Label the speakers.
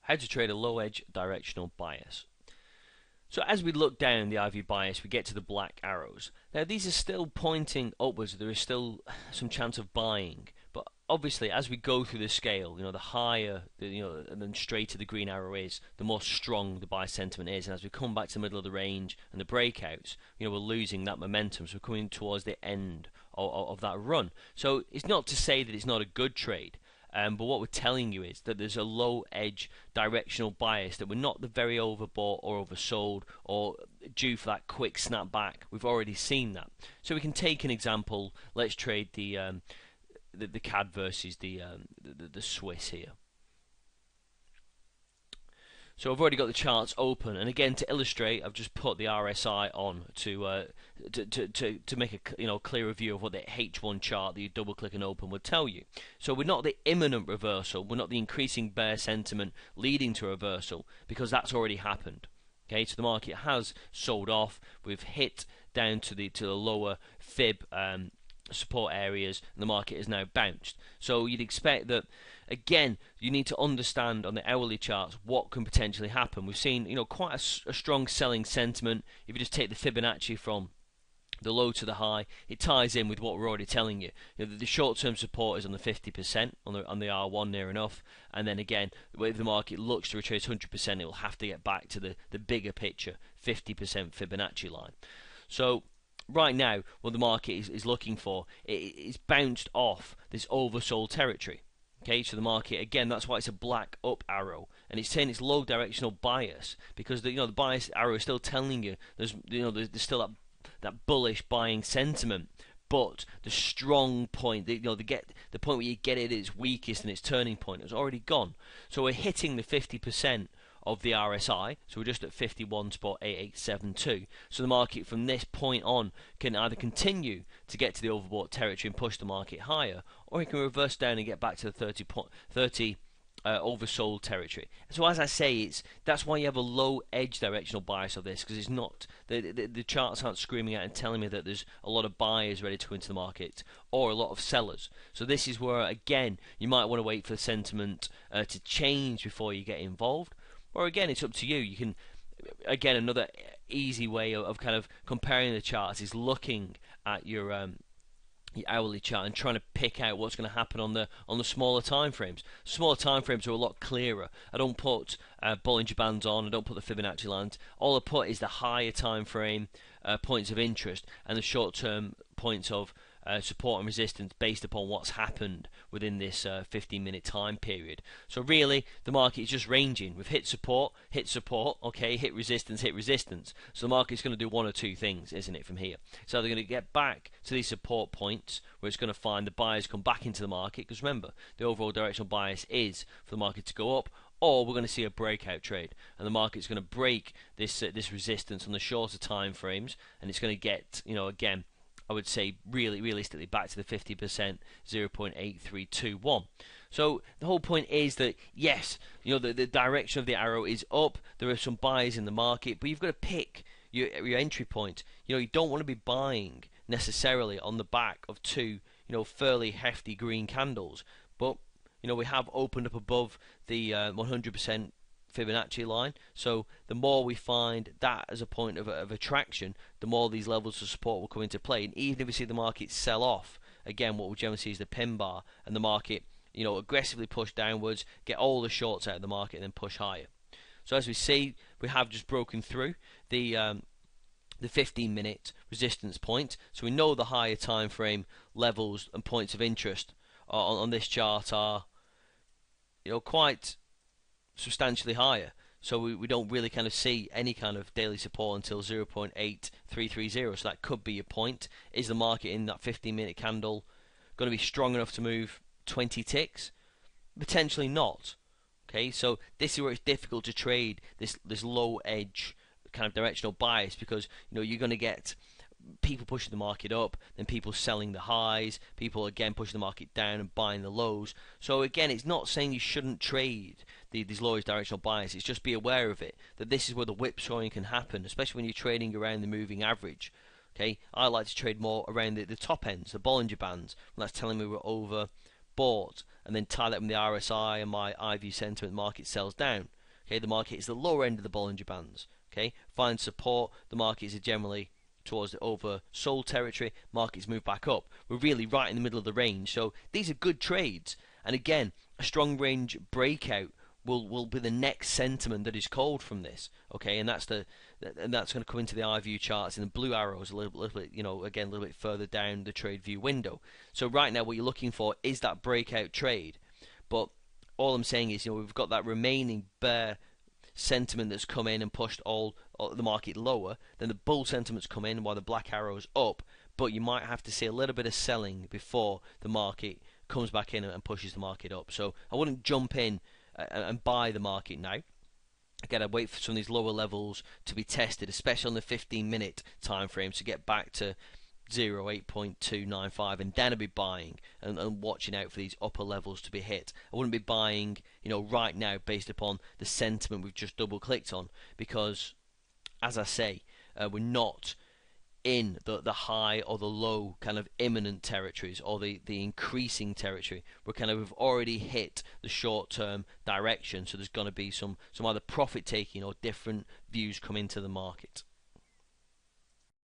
Speaker 1: how to trade a low edge directional bias. So as we look down the IV bias, we get to the black arrows. Now these are still pointing upwards. There is still some chance of buying, but obviously as we go through the scale, the higher, and then straighter the green arrow is, the more strong the buy sentiment is. And as we come back to the middle of the range and the breakouts, we're losing that momentum. So we're coming towards the end of that run. So it's not to say that it's not a good trade. But what we're telling you is that there's a low edge directional bias, that we're not the very overbought or oversold or due for that quick snapback. We've already seen that. So we can take an example. Let's trade the CAD versus the Swiss here. So I've already got the charts open, and again to illustrate, I've just put the RSI on to make a clearer view of what the H1 chart that you double click and open would tell you. So we're not the imminent reversal, we're not the increasing bear sentiment leading to a reversal, because that's already happened. Okay, so the market has sold off. We've hit down to the lower fib support areas, and the market has now bounced. So you'd expect that, again, you need to understand on the hourly charts what can potentially happen. We've seen quite a strong selling sentiment. If you just take the Fibonacci from the low to the high, it ties in with what we're already telling you. The short-term support is on the 50% on the R1 near enough, and then again, if the market looks to retrace 100%, it will have to get back to the bigger picture, 50% Fibonacci line. So right now, what the market is looking for, it's bounced off this oversold territory. Okay, so the market, again, that's why it's a black up arrow, and it's saying it's low directional bias, because the bias arrow is still telling you there's still that bullish buying sentiment, but the strong point, the point where you get it at its weakest and its turning point has already gone. So we're hitting the 50% of the RSI, so we're just at 51.8872. So the market from this point on can either continue to get to the overbought territory and push the market higher, or it can reverse down and get back to the 30 oversold territory. So as I say, that's why you have a low edge directional bias of this, because it's not the charts aren't screaming out and telling me that there's a lot of buyers ready to go into the market or a lot of sellers. So this is where, again, you might want to wait for the sentiment to change before you get involved. Or again, it's up to you. You can, again, another easy way of kind of comparing the charts is looking at your hourly chart and trying to pick out what's going to happen on the smaller time frames. Smaller time frames are a lot clearer. I don't put Bollinger Bands on. I don't put the Fibonacci lines. All I put is the higher time frame points of interest and the short-term points of support and resistance based upon what's happened within this 15-minute time period. So really, the market is just ranging. We've hit support, okay, hit resistance. So the market's going to do one or two things, isn't it, from here? So they're going to get back to these support points where it's going to find the buyers come back into the market, because remember, the overall directional bias is for the market to go up, or we're going to see a breakout trade, and the market's going to break this resistance on the shorter time frames, and it's going to get, again, I would say realistically back to the 50%, 0.8321. So the whole point is that yes, the direction of the arrow is up. There are some buyers in the market, but you've got to pick your entry point. You don't want to be buying necessarily on the back of two fairly hefty green candles, but we have opened up above the 100% Fibonacci line. So the more we find that as a point of attraction, the more these levels of support will come into play. And even if we see the market sell off, again, what we generally see is the pin bar, and the market aggressively push downwards, get all the shorts out of the market, and then push higher. So as we see, we have just broken through the 15-minute resistance point. So we know the higher time frame levels and points of interest on this chart are quite substantially higher. So we don't really kind of see any kind of daily support until 0.8330. So that could be your point. Is the market in that 15-minute candle going to be strong enough to move 20 ticks? Potentially not. Okay, so this is where it's difficult to trade this low edge kind of directional bias, because you're going to get people pushing the market up, then people selling the highs, people again pushing the market down and buying the lows. So again, it's not saying you shouldn't trade these low directional bias. It's just be aware of it, that this is where the whipsawing can happen, especially when you're trading around the moving average. Okay, I like to trade more around the top ends, the Bollinger Bands, when that's telling me we're overbought, and then tie that with the RSI and my IV sentiment, market sells down. Okay, the market is the lower end of the Bollinger Bands. Okay, find support. The markets are generally towards the oversold territory. Markets move back up. We're really right in the middle of the range. So these are good trades. And again, a strong range breakout will be the next sentiment that is called from this. Okay, and that's going to come into the iView charts in the blue arrows a little bit, again a little bit further down the trade view window. So right now, what you're looking for is that breakout trade. But all I'm saying is, we've got that remaining bear sentiment that's come in and pushed all the market lower. Then the bull sentiment's come in while the black arrow's up. But you might have to see a little bit of selling before the market comes back in and pushes the market up. So I wouldn't jump in and buy the market now. Again, I'd wait for some of these lower levels to be tested, especially on the 15-minute time frame, to get back to 0.8.295, and then I'd be buying and watching out for these upper levels to be hit. I wouldn't be buying, right now based upon the sentiment we've just double clicked on, because, as I say, we're not in the high or the low kind of imminent territories or the increasing territory. We've already hit the short-term direction, so there's going to be some either profit taking or different views come into the market.